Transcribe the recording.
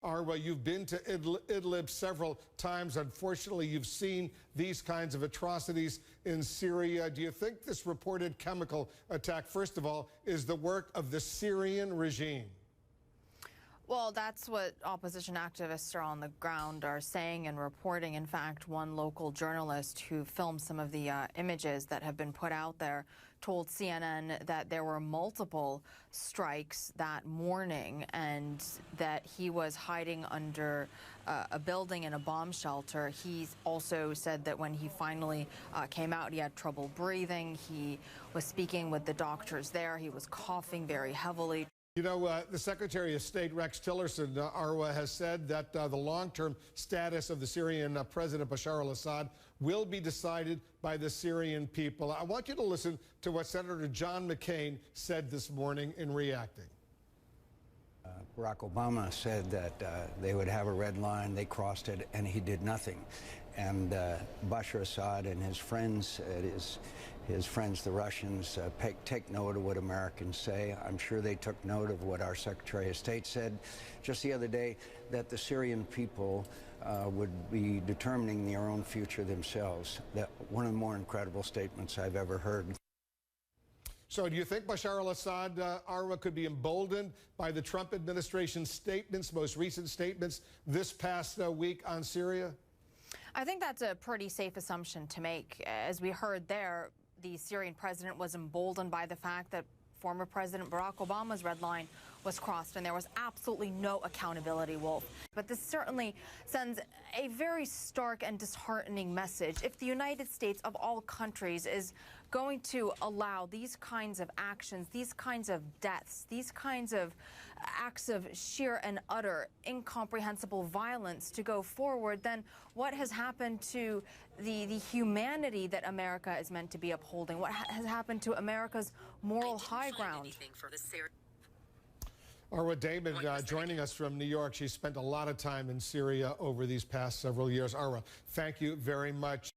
Arwa, you've been to Idlib several times. Unfortunately, you've seen these kinds of atrocities in Syria. Do you think this reported chemical attack, first of all, is the work of the Syrian regime? Well, that's what opposition activists are on the ground are saying and reporting. In fact, one local journalist who filmed some of the images that have been put out there told CNN that there were multiple strikes that morning and that he was hiding under a building in a bomb shelter. He also said that when he finally came out, he had trouble breathing. He was speaking with the doctors there. He was coughing very heavily. You know, the Secretary of State, Rex Tillerson, Arwa, has said that the long-term status of the Syrian President Bashar al-Assad will be decided by the Syrian people. I want you to listen to what Senator John McCain said this morning in reacting. Barack Obama said that they would have a red line. They crossed it, and he did nothing. And Bashar Assad and his friends, the Russians, take note of what Americans say. I'm sure they took note of what our Secretary of State said just the other day, that the Syrian people would be determining their own future themselves. That one of the more incredible statements I've ever heard. So do you think Bashar al-Assad, Arwa, could be emboldened by the Trump administration's statements, most recent statements this past week on Syria? I think that's a pretty safe assumption to make. As we heard there, the Syrian president was emboldened by the fact that former President Barack Obama's red line was crossed, and there was absolutely no accountability, Wolf. But this certainly sends a very stark and disheartening message. If the United States, of all countries, is going to allow these kinds of actions, these kinds of deaths, these kinds of acts of sheer and utter incomprehensible violence to go forward, then what has happened to the humanity that America is meant to be upholding? What has happened to America's moral high ground? Arwa Damon joining us from New York. She spent a lot of time in Syria over these past several years. Arwa, thank you very much.